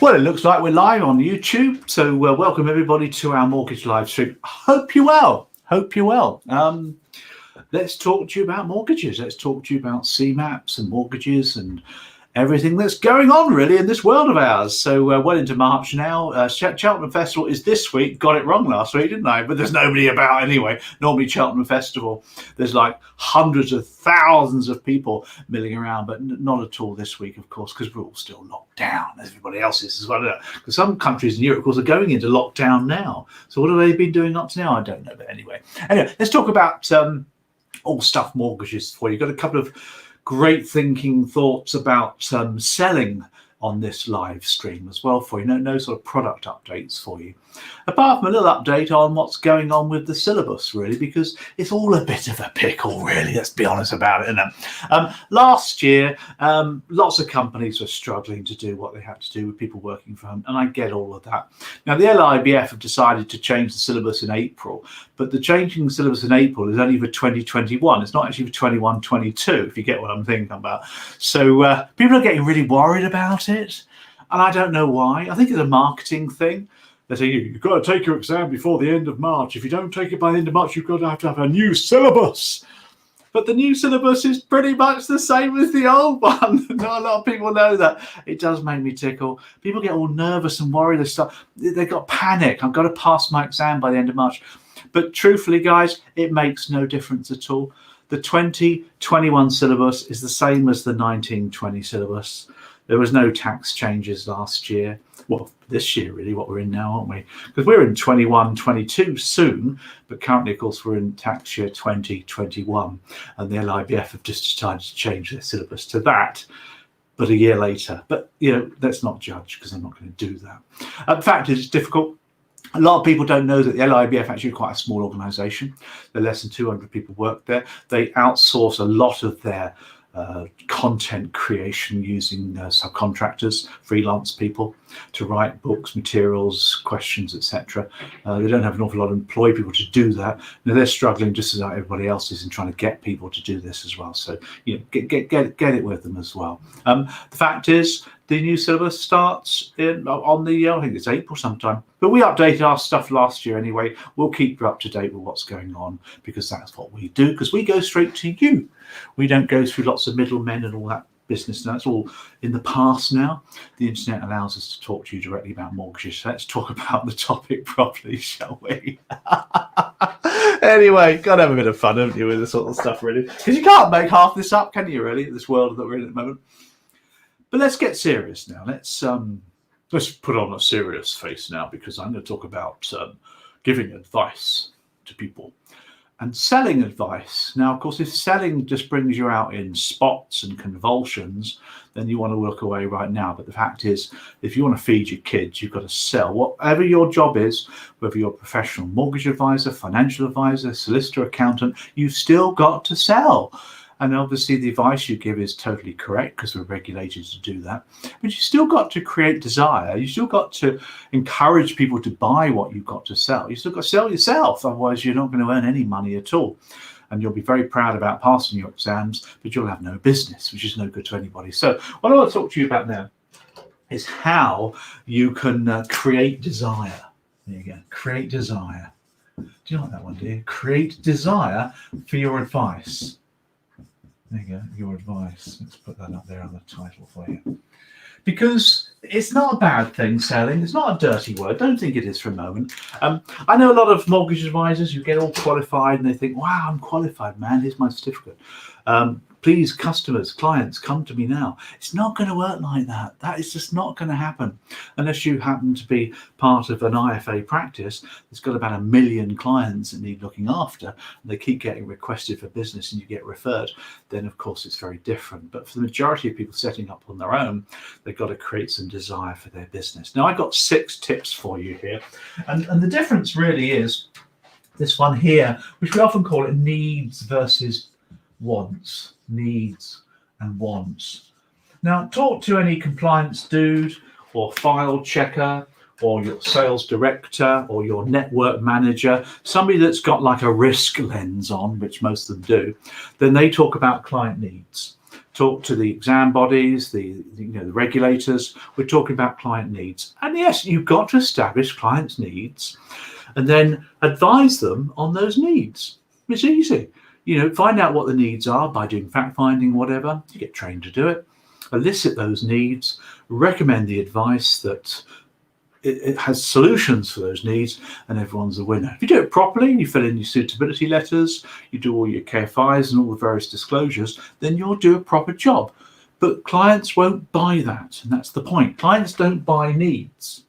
Well, it looks like we're live on YouTube, so welcome everybody to our mortgage live stream. Hope you're well. Let's talk to you about mortgages. Let's talk to you about CMAPs and mortgages and everything that's going on really in this world of ours. So well into March now. Cheltenham Festival is this week. Got it wrong last week, didn't I? But there's nobody about anyway. Normally Cheltenham Festival, there's like hundreds of thousands of people milling around, but not at all this week, of course, because we're all still locked down, as everybody else is as well. Because some countries in Europe, of course, are going into lockdown now. So what have they been doing up to now? I don't know. But anyway, let's talk about all stuff mortgages for you. Got a couple of great thinking thoughts about selling on this live stream as well for you. No sort of product updates for you, apart from a little update on what's going on with the syllabus, really, because it's all a bit of a pickle, really. Let's be honest about it, isn't it? Last year, lots of companies were struggling to do what they had to do with people working from home, and I get all of that. Now, the LIBF have decided to change the syllabus in April, but the changing syllabus in April is only for 2021. It's not actually for 21-22, if you get what I'm thinking about. So people are getting really worried about it, and I don't know why. I think it's a marketing thing. They say, you've got to take your exam before the end of March. If you don't take it by the end of March, you've got to have a new syllabus. But the new syllabus is pretty much the same as the old one. Not a lot of people know that. It does make me tickle. People get all nervous and worried. They've got panic. I've got to pass my exam by the end of March. But truthfully, guys, it makes no difference at all. The 2021 syllabus is the same as the 1920 syllabus. There was no tax changes last year. Well, this year, really, what we're in now, aren't we? Because we're in 21-22 soon, but currently, of course, we're in tax year 2021. And the LIBF have just decided to change their syllabus to that, but a year later. But, let's not judge, because I'm not going to do that. The fact is, it's difficult. A lot of people don't know that the LIBF actually is quite a small organisation. There are less than 200 people work there. They outsource a lot of their content creation using subcontractors, freelance people, to write books, materials, questions, etc. They don't have an awful lot of employed people to do that. Now they're struggling just as everybody else is in trying to get people to do this as well. So get it with them as well. The fact is, the new syllabus starts on the I think it's April sometime. But we updated our stuff last year anyway. We'll keep you up to date with what's going on, because that's what we do, because we go straight to you. We don't go through lots of middlemen and all that business. That's all in the past now. The internet allows us to talk to you directly about mortgages. So let's talk about the topic properly, shall we? Anyway, gotta have a bit of fun, haven't you, with this sort of stuff, really? Because you can't make half this up, can you, really, in this world that we're in at the moment? But let's get serious now. Let's put on a serious face now, because I'm going to talk about giving advice to people and selling advice. Now, of course, if selling just brings you out in spots and convulsions, then you want to look away right now. But the fact is, if you want to feed your kids, you've got to sell. Whatever your job is, whether you're a professional mortgage advisor, financial advisor, solicitor, accountant, you've still got to sell. And obviously the advice you give is totally correct, because we're regulated to do that. But you've still got to create desire. You've still got to encourage people to buy what you've got to sell. You've still got to sell yourself. Otherwise, you're not going to earn any money at all. And you'll be very proud about passing your exams, but you'll have no business, which is no good to anybody. So what I want to talk to you about now is how you can create desire. There you go. Create desire. Do you like that one, do you? Create desire for your advice. There you go, your advice. Let's put that up there on the title for you. Because it's not a bad thing, selling. It's not a dirty word. Don't think it is for a moment. I know a lot of mortgage advisors who get all qualified and they think, wow, I'm qualified, man. Here's my certificate. Please, customers, clients, come to me now. It's not going to work like that. That is just not going to happen unless you happen to be part of an IFA practice that's got about 1 million clients that need looking after, and they keep getting requested for business and you get referred. Then, of course, it's very different. But for the majority of people setting up on their own, they've got to create some desire for their business. Now, I've got 6 tips for you here. And the difference really is this one here, which we often call it needs versus wants. Needs and wants. Now, talk to any compliance dude or file checker or your sales director or your network manager, somebody that's got like a risk lens on, which most of them do, then they talk about client needs. talk to the exam bodies, the regulators. We're talking about client needs. And yes, you've got to establish clients' needs and then advise them on those needs. It's easy. Find out what the needs are by doing fact finding, whatever. You get trained to do it. Elicit those needs, recommend the advice that it has solutions for those needs, and everyone's a winner. If you do it properly, you fill in your suitability letters, you do all your KFIs and all the various disclosures, then you'll do a proper job. But clients won't buy that, and that's the point. Clients don't buy needs.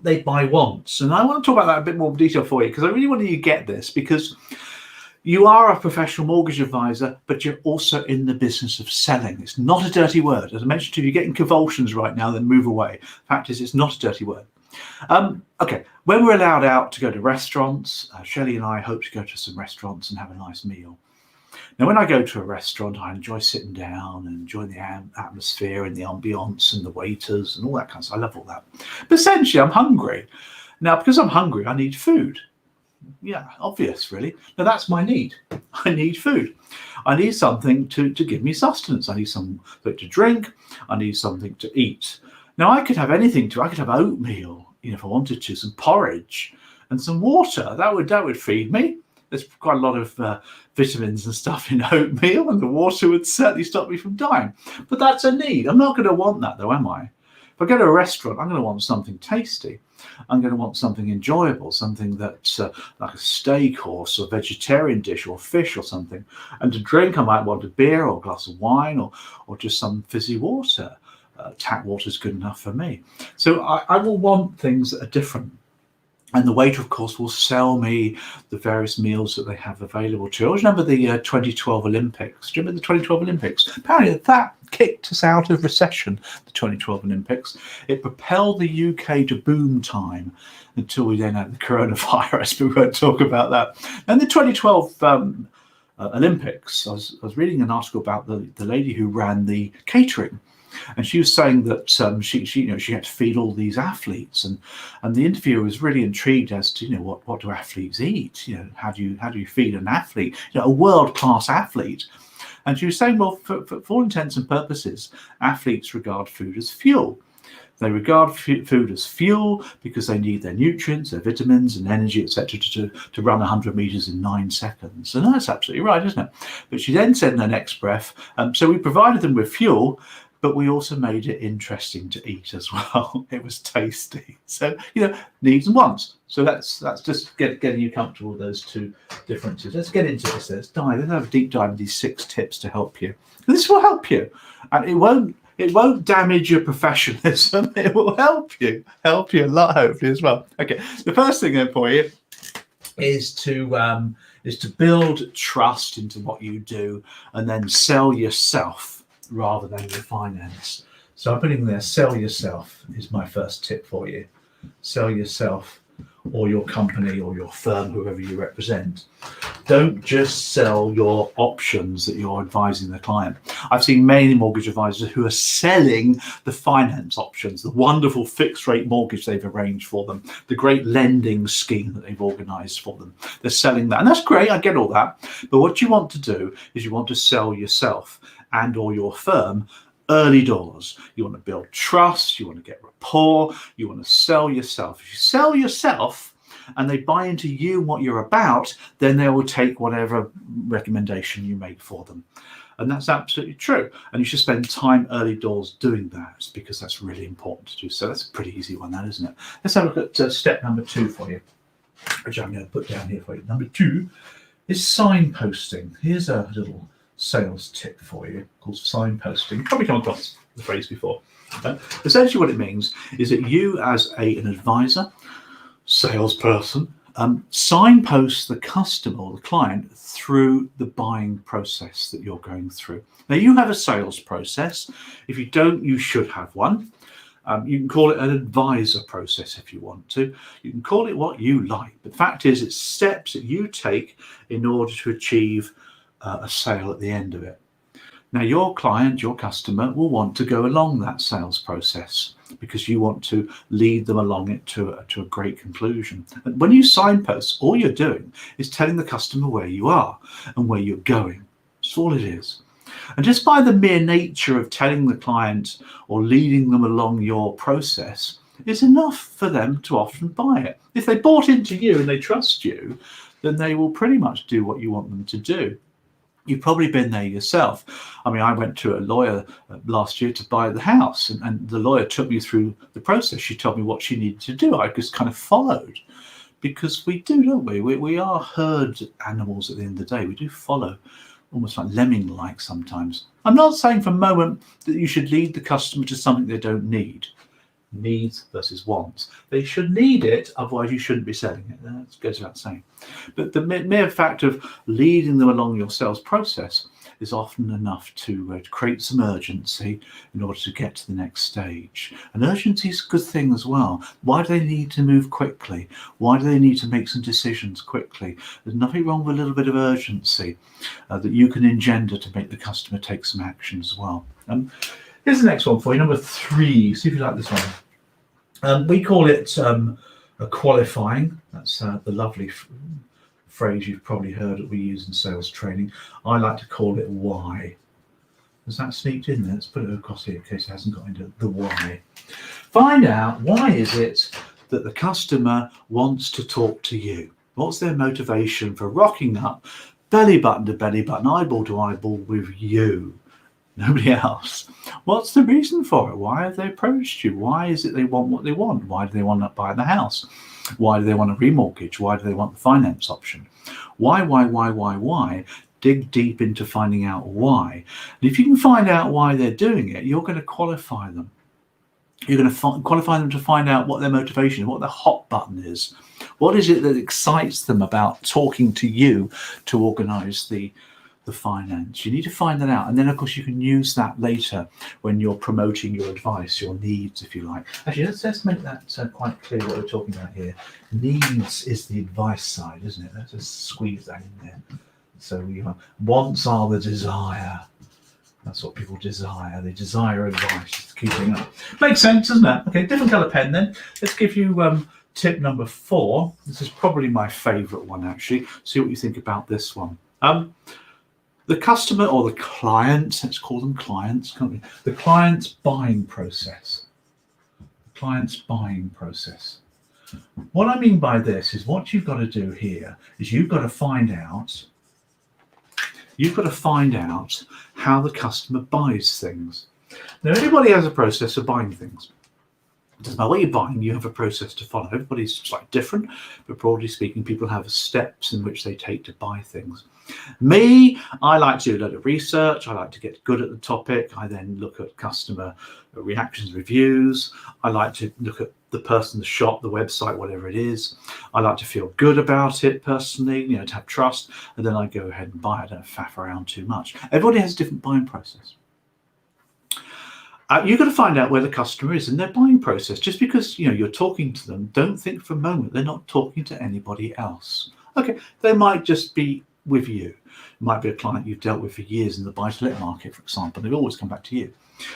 They buy wants. And I want to talk about that a bit more in detail for you, because I really want you to get this, because you are a professional mortgage advisor, but you're also in the business of selling. It's not a dirty word. As I mentioned to you, you're getting convulsions right now, then move away. Fact is, it's not a dirty word. Okay, when we're allowed out to go to restaurants, Shelley and I hope to go to some restaurants and have a nice meal. Now, when I go to a restaurant, I enjoy sitting down and enjoying the atmosphere and the ambience and the waiters and all that kind of stuff. I love all that. But essentially, I'm hungry. Now, because I'm hungry, I need food. Yeah, obvious, really. Now, that's my need. I need food. I need something to give me sustenance. I need something to drink. I need something to eat. Now, I could have anything I could have oatmeal, if I wanted to, some porridge and some water. That would feed me. There's quite a lot of vitamins and stuff in oatmeal, and the water would certainly stop me from dying. But that's a need. I'm not going to want that, though, am I? If I go to a restaurant, I'm going to want something tasty. I'm going to want something enjoyable, something that's like a steak or a vegetarian dish or fish or something. And to drink, I might want a beer or a glass of wine or just some fizzy water. Tap water is good enough for me. So I will want things that are different. And the waiter, of course, will sell me the various meals that they have available to. I always remember the 2012 Olympics. Do you remember the 2012 Olympics? Apparently that kicked us out of recession, the 2012 Olympics. It propelled the UK to boom time until we then had the coronavirus, but we won't talk about that. And the 2012 Olympics, I was reading an article about the lady who ran the catering. And she was saying that she had to feed all these athletes, and the interviewer was really intrigued as to what do athletes eat? How do you feed an athlete? A world-class athlete. And she was saying, well, for all intents and purposes, athletes regard food as fuel. They regard food as fuel because they need their nutrients, their vitamins and energy, etc., to run 100 meters in 9 seconds. And that's absolutely right, isn't it? But she then said in her next breath, so we provided them with fuel, but we also made it interesting to eat as well. It was tasty. So, needs and wants. So that's just getting you comfortable with those two differences. Let's get into this. Let's have a deep dive into these 6 tips to help you. And this will help you. And it won't damage your professionalism. It will help you a lot, hopefully, as well. Okay, the first thing then for you is to build trust into what you do and then sell yourself rather than your finance. So I'm putting there, sell yourself is my first tip for you. Sell yourself or your company or your firm, whoever you represent. Don't just sell your options that you're advising the client. I've seen many mortgage advisors who are selling the finance options, the wonderful fixed rate mortgage they've arranged for them, the great lending scheme that they've organized for them. They're selling that, and that's great, I get all that. But what you want to do is you want to sell yourself and or your firm early doors. You want to build trust, you want to get rapport, you want to sell yourself. If you sell yourself and they buy into you and what you're about, then they will take whatever recommendation you make for them. And that's absolutely true. And you should spend time early doors doing that because that's really important to do. So that's a pretty easy one, that, isn't it? Let's have a look at step number 2 for you, which I'm going to put down here for you. Number 2 is signposting. Here's a little sales tip for you called signposting. Probably come across the phrase before. Essentially what it means is that you as an advisor, salesperson, signpost the customer or the client through the buying process that you're going through. Now you have a sales process. If you don't, you should have one. You can call it an advisor process if you want to. You can call it what you like. But the fact is, it's steps that you take in order to achieve a sale at the end of it. Now, your client, your customer, will want to go along that sales process because you want to lead them along it to a great conclusion. And when you signpost, all you're doing is telling the customer where you are and where you're going. That's all it is. And just by the mere nature of telling the client or leading them along your process is enough for them to often buy it. If they bought into you and they trust you, then they will pretty much do what you want them to do. You've probably been there yourself. I mean, I went to a lawyer last year to buy the house, and the lawyer took me through the process. She told me what she needed to do. I just kind of followed, because we do, don't we? We are herd animals at the end of the day. We do follow, almost like lemming-like sometimes. I'm not saying for a moment that you should lead the customer to something they don't need. Needs versus wants. They should need it, otherwise you shouldn't be selling it. That goes without saying. But the mere fact of leading them along your sales process is often enough to create some urgency in order to get to the next stage. And urgency is a good thing as well. Why do they need to move quickly? Why do they need to make some decisions quickly? There's nothing wrong with a little bit of urgency that you can engender to make the customer take some action as well. Here's the next one for you, number 3. See if you like this one. We call it a qualifying. That's the lovely phrase you've probably heard that we use in sales training. I like to call it why. Has that sneaked in there? Let's put it across here in case it hasn't got into the why. Find out, why is it that the customer wants to talk to you? What's their motivation for rocking up belly button to belly button, eyeball to eyeball with you? Nobody else. What's the reason for it? Why have they approached you? Why is it they want what they want? Why do they want to buy the house? Why do they want a remortgage? Why do they want the finance option? Why? Dig deep into finding out why. And if you can find out why they're doing it, you're going to qualify them. You're going to qualify them to find out what their motivation is, what their hot button is. What is it that excites them about talking to you to organise the finance? You need to find that out, and then of course you can use that later when you're promoting your advice, your needs, if you like. Actually, let's make that quite clear what we're talking about here. Needs is the advice side, isn't it? Let's just squeeze that in there. So wants are the desire. That's what people desire. They desire advice, just keeping up. Makes sense, doesn't it? Okay, different colour pen then. Let's give you tip number 4. This is probably my favourite one, actually. See what you think about this one. The customer or the client, let's call them clients, can't we? The client's buying process. The client's buying process. What I mean by this is what you've got to do here is you've got to find out how the customer buys things. Now, everybody has a process of buying things. It doesn't matter what you're buying, you have a process to follow. Everybody's slightly different, but broadly speaking, people have steps in which they take to buy things. Me, I like to do a lot of research. I like to get good at the topic. I then look at customer reactions, reviews. I like to look at the person, the shop, the website, whatever it is. I like to feel good about it personally, to have trust, and then I go ahead and buy it. I don't faff around too much. Everybody has a different buying process. You've got to find out where the customer is in their buying process. Just because you're talking to them, don't think for a moment they're not talking to anybody else. Okay, they might just be with you. It might be a client you've dealt with for years in the buy-to-let market, for example. They've always come back to you.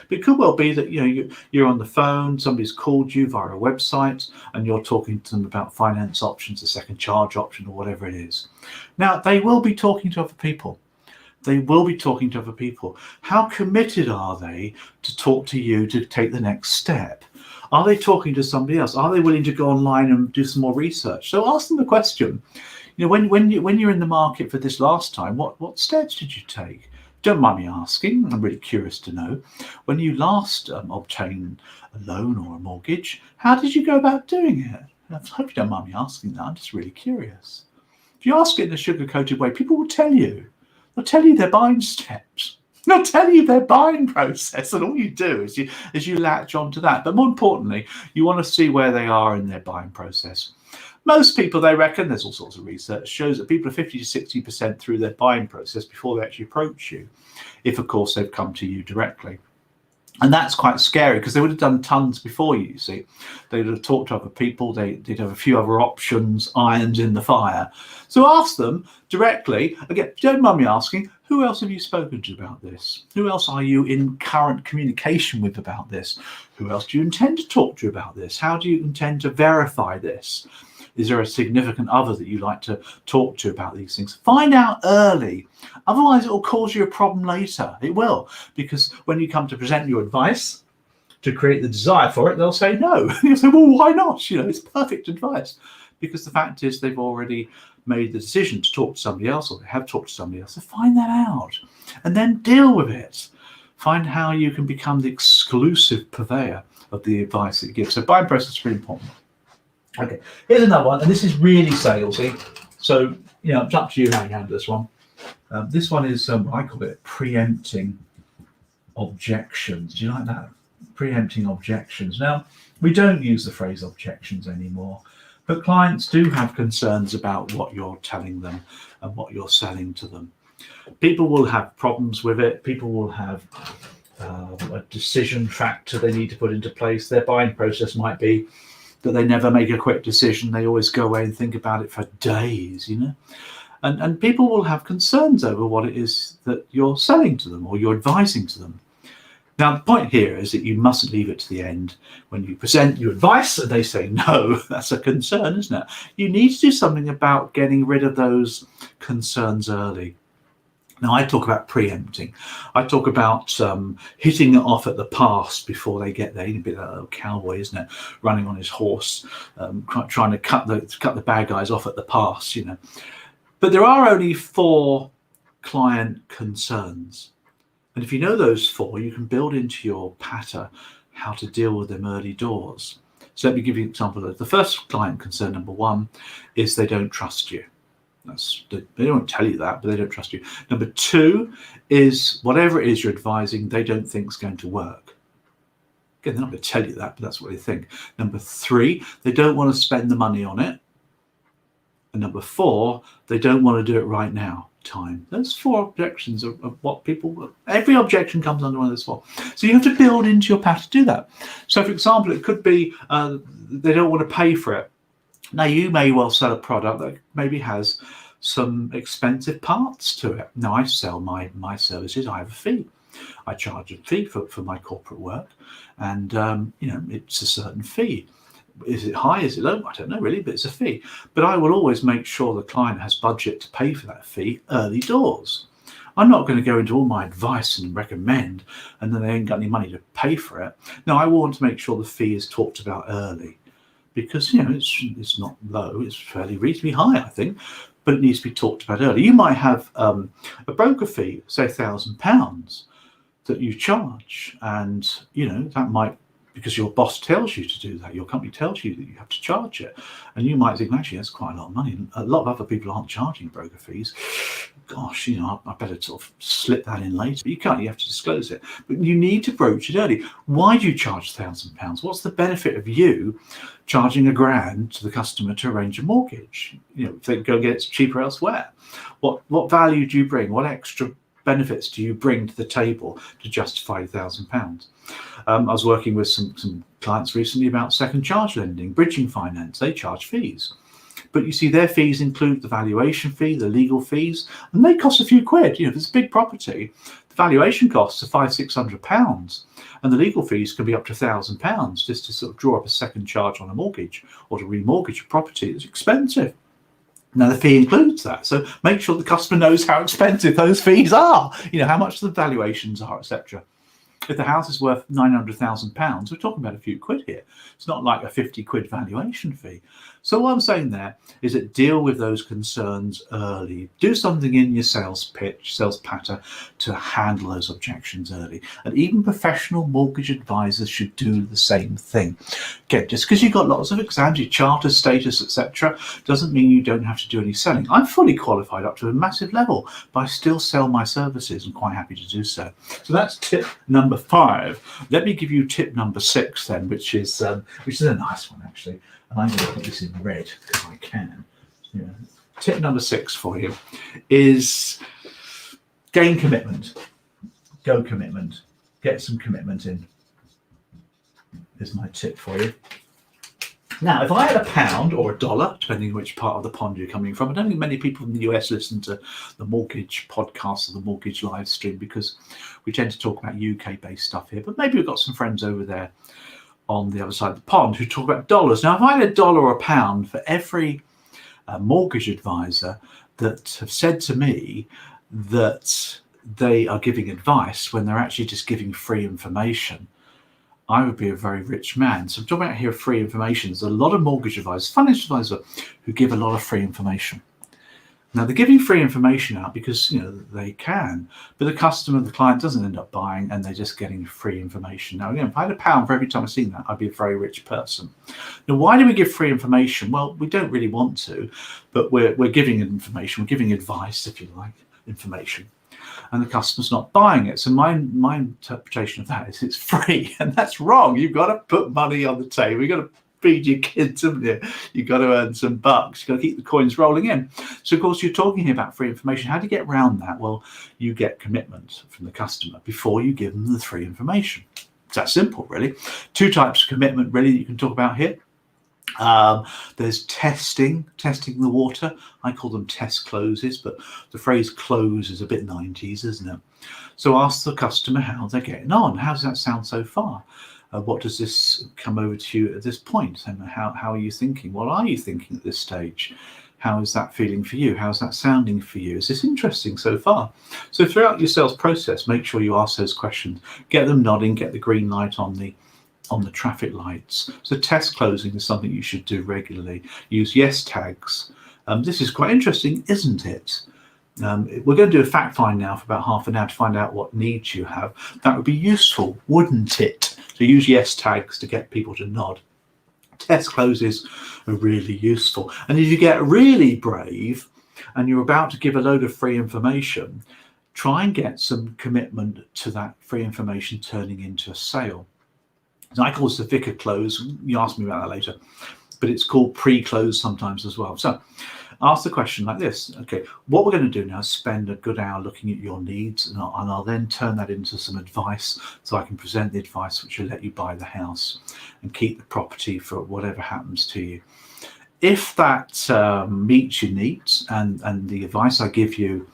But it could well be that you're on the phone, somebody's called you via a website, and you're talking to them about finance options, a second charge option, or whatever it is. Now, they will be talking to other people. They will be talking to other people. How committed are they to talk to you to take the next step? Are they talking to somebody else? Are they willing to go online and do some more research? So ask them the question. When you're in the market for this last time, what steps did you take? Don't mind me asking. I'm really curious to know. When you last obtained a loan or a mortgage, how did you go about doing it? I hope you don't mind me asking that. I'm just really curious. If you ask it in a sugar-coated way, people will tell you. They'll tell you their buying steps. They'll tell you their buying process, and all you do is you latch onto that. But more importantly, you want to see where they are in their buying process. Most people, they reckon, there's all sorts of research, shows that people are 50 to 60% through their buying process before they actually approach you, if, of course, they've come to you directly. And that's quite scary because they would have done tons before you see. They would have talked to other people. They'd have a few other options, irons in the fire. So ask them directly. Again, don't mind me asking, who else have you spoken to about this? Who else are you in current communication with about this? Who else do you intend to talk to about this? How do you intend to verify this? Is there a significant other that you like to talk to about these things? Find out early. Otherwise, it will cause you a problem later. It will, because when you come to present your advice to create the desire for it, they'll say no. You'll say, well, why not? It's perfect advice. Because the fact is they've already made the decision to talk to somebody else, or they have talked to somebody else. So find that out and then deal with it. Find how you can become the exclusive purveyor of the advice that you give. So buying process is really important. Okay, here's another one, and this is really salesy. So, it's up to you how you handle this one. This one is, I call it preempting objections. Do you like that? Preempting objections. Now, we don't use the phrase objections anymore, but clients do have concerns about what you're telling them and what you're selling to them. People will have problems with it. People will have a decision factor they need to put into place. Their buying process might be that they never make a quick decision. They always go away and think about it for days, And people will have concerns over what it is that you're selling to them or you're advising to them. Now, the point here is that you mustn't leave it to the end. When you present your advice and they say no, that's a concern, isn't it? You need to do something about getting rid of those concerns early. Now, I talk about preempting. I talk about hitting it off at the pass before they get there. You'd be that little cowboy, isn't it, running on his horse, trying to cut the bad guys off at the pass, But there are only 4 client concerns. And if you know those 4, you can build into your patter how to deal with them early doors. So let me give you an example. The first client concern, number 1, is they don't trust you. They don't tell you that, but they don't trust you. Number 2 is whatever it is you're advising, they don't think is going to work. Again, they're not going to tell you that, but that's what they think. Number 3, they don't want to spend the money on it. And number 4, they don't want to do it right now. Time. Those 4 objections are what every objection comes under one of those 4. So you have to build into your pattern to do that. So, for example, it could be they don't want to pay for it. Now, you may well sell a product that maybe has some expensive parts to it. Now, I sell my services. I have a fee. I charge a fee for my corporate work, and it's a certain fee. Is it high? Is it low? I don't know really, but it's a fee. But I will always make sure the client has budget to pay for that fee early doors. I'm not going to go into all my advice and recommend, and then they ain't got any money to pay for it. No, I want to make sure the fee is talked about early. Because it's not low, it's fairly reasonably high, I think, but it needs to be talked about early. You might have a broker fee, say £1,000, that you charge, and that might, because your boss tells you to do that, your company tells you that you have to charge it, and you might think, actually, that's quite a lot of money. A lot of other people aren't charging broker fees. Gosh, I better sort of slip that in later. But you can't. You have to disclose it. But you need to broach it early. Why do you charge £1,000? What's the benefit of you charging £1,000 to the customer to arrange a mortgage? If they go get it cheaper elsewhere. What value do you bring? What extra benefits do you bring to the table to justify £1,000? I was working with some clients recently about second charge lending, bridging finance. They charge fees. But you see, their fees include the valuation fee, the legal fees, and they cost a few quid. If it's a big property, the valuation costs are £500-600, and the legal fees can be up to £1,000 just to sort of draw up a second charge on a mortgage or to remortgage a property. It's expensive. Now, the fee includes that. So make sure the customer knows how expensive those fees are, how much the valuations are, etc. If the house is worth £900,000, we're talking about a few quid here. It's not like a 50 quid valuation fee. So what I'm saying there is that deal with those concerns early. Do something in your sales pitch, sales patter to handle those objections early. And even professional mortgage advisors should do the same thing. Again, just because you've got lots of exams, your charter status, etc., doesn't mean you don't have to do any selling. I'm fully qualified up to a massive level, but I still sell my services and quite happy to do so. So that's tip number 5. Let me give you tip number 6 then, which is a nice one actually. And I'm going to put this in red because I can. Tip number 6 for you is gain commitment. Go commitment. Get some commitment in. Is my tip for you. Now, if I had £1 or $1, depending on which part of the pond you're coming from, I don't think many people in the US listen to the mortgage podcast or the mortgage live stream because we tend to talk about UK-based stuff here, but maybe we've got some friends over there. on the other side of the pond who talk about dollars. Now, if I had $1 or £1 for every mortgage advisor that have said to me that they are giving advice when they're actually just giving free information, I would be a very rich man. So I'm talking about here free information. There's a lot of mortgage advisors, financial advisors, who give a lot of free information. Now, they're giving free information out because, they can, but the customer, the client, doesn't end up buying, and they're just getting free information. Now, again, if I had £1 for every time I've seen that, I'd be a very rich person. Now, why do we give free information? Well, we don't really want to, but we're giving information, we're giving advice, if you like, information, and the customer's not buying it. So my interpretation of that is it's free, and that's wrong. You've got to put money on the table. You've got to feed your kids, haven't you? You've got to earn some bucks. You've got to keep the coins rolling in. So, of course, you're talking here about free information. How do you get around that? Well, you get commitment from the customer before you give them the free information. It's that simple, really. 2 types of commitment, really, that you can talk about here. There's testing the water. I call them test closes, but the phrase close is a bit 90s, isn't it? So ask the customer how they're getting on. How does that sound so far? What does this come over to you at this point? And how are you thinking? What are you thinking at this stage? How is that feeling for you? How's that sounding for you? Is this interesting so far? So throughout your sales process, make sure you ask those questions. Get them nodding, get the green light on the traffic lights. So test closing is something you should do regularly. Use yes tags. This is quite interesting, isn't it? We're going to do a fact find now for about half an hour to find out what needs you have. That would be useful, wouldn't it? So use yes tags to get people to nod. Test closes are really useful. And if you get really brave and you're about to give a load of free information, try and get some commitment to that free information turning into a sale. So I call this the vicar close. You ask me about that later, but it's called pre-close sometimes as well. So ask the question like this. Okay, what we're going to do now is spend a good hour looking at your needs, and I'll then turn that into some advice, so I can present the advice which will let you buy the house and keep the property for whatever happens to you. If that meets your needs and the advice I give you,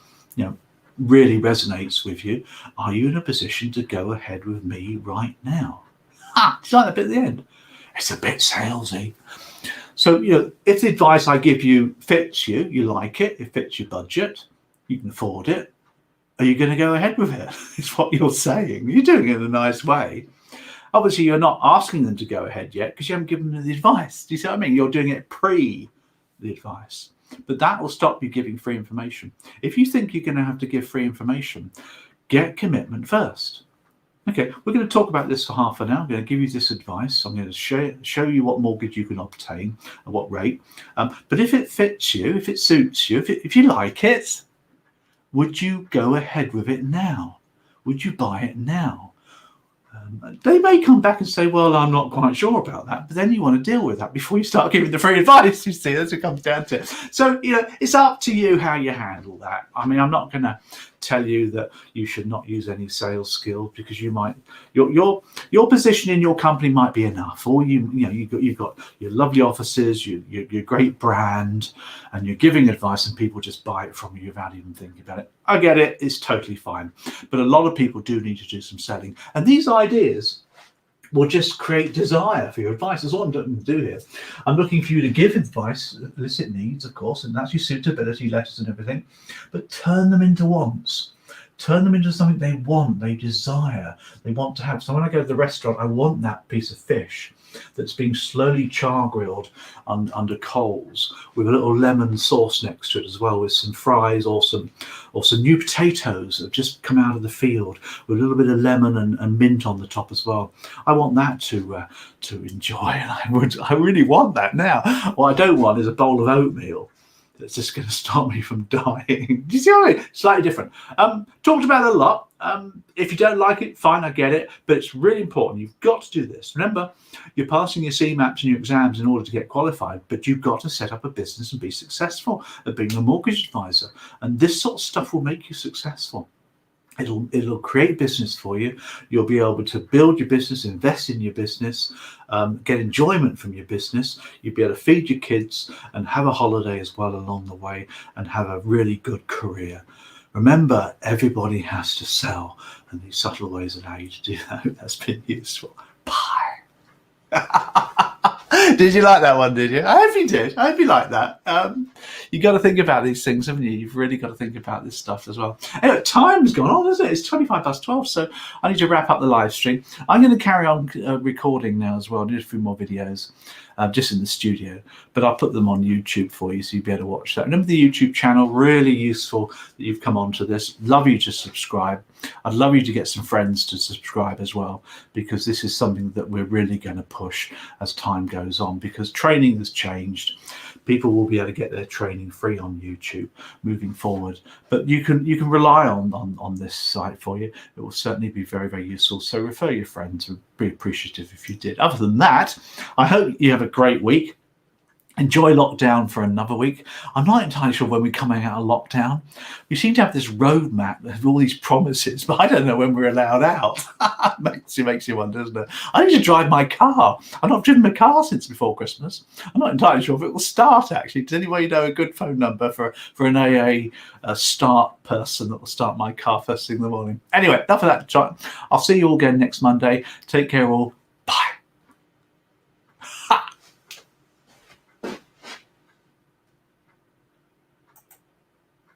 really resonates with you, are you in a position to go ahead with me right now? It's like that bit at the end. It's a bit salesy. So, if the advice I give you fits you, you like it, it fits your budget, you can afford it, are you going to go ahead with it? It's what you're saying. You're doing it in a nice way. Obviously, you're not asking them to go ahead yet because you haven't given them the advice. Do you see what I mean? You're doing it pre the advice. But that will stop you giving free information. If you think you're going to have to give free information, get commitment first. Okay, we're going to talk about this for half an hour. I'm going to give you this advice. I'm going to show you what mortgage you can obtain at what rate. But if it fits you, if it suits you, if you like it, would you go ahead with it now? Would you buy it now? They may come back and say, well, I'm not quite sure about that. But then you want to deal with that before you start giving the free advice. You see, that's what it comes down to. So, it's up to you how you handle that. I mean, I'm not going to tell you that you should not use any sales skills, because you might, your position in your company might be enough. Or you've got your lovely offices, your great brand, and you're giving advice and people just buy it from you without even thinking about it. I get it, it's totally fine. But a lot of people do need to do some selling. And these ideas will just create desire for your advice. That's what I'm looking to do here. I'm looking for you to give advice, elicit needs, of course, and that's your suitability letters and everything, but turn them into wants. Turn them into something they want, they desire, they want to have. So when I go to the restaurant, I want that piece of fish that's being slowly char grilled under coals with a little lemon sauce next to it as well, with some fries or some new potatoes that have just come out of the field with a little bit of lemon and mint on the top as well. I want that to enjoy, and I really want that now. What I don't want is a bowl of oatmeal that's just going to stop me from dying. Do you see what I mean? Slightly different. Talked about it a lot. If you don't like it, fine, I get it. But it's really important. You've got to do this. Remember, you're passing your CMAPs and your exams in order to get qualified, but you've got to set up a business and be successful at being a mortgage advisor. And this sort of stuff will make you successful. It'll create business for you. You'll be able to build your business, invest in your business, get enjoyment from your business. You'll be able to feed your kids and have a holiday as well along the way, and have a really good career. Remember, everybody has to sell, and these subtle ways allow you to do that. That's been useful. Bye. Did you like that one, did you? I hope you did. I hope you liked that. You got to think about these things, haven't you? You've really got to think about this stuff as well. Anyway, time's gone on, isn't it? It's 12:25, so I need to wrap up the live stream. I'm going to carry on recording now as well, do a few more videos, just in the studio, but I'll put them on YouTube for you so you'll be able to watch that. Remember the YouTube channel, really useful that you've come onto this. Love you to subscribe. I'd love you to get some friends to subscribe as well, because this is something that we're really going to push as time goes on, because training has changed. People will be able to get their training free on YouTube moving forward, but you can rely on this site for you. It will certainly be very, very useful. So refer your friends. Would be appreciative if you did. Other than that, I hope you have a great week. Enjoy lockdown for another week. I'm not entirely sure when we're coming out of lockdown. We seem to have this roadmap with all these promises, but I don't know when we're allowed out. makes you wonder, doesn't it? I need to drive my car. I've not driven my car since before Christmas. I'm not entirely sure if it will start, actually. Does anybody know a good phone number for an AA start person that will start my car first thing in the morning? Anyway, enough of that. I'll see you all again next Monday. Take care all.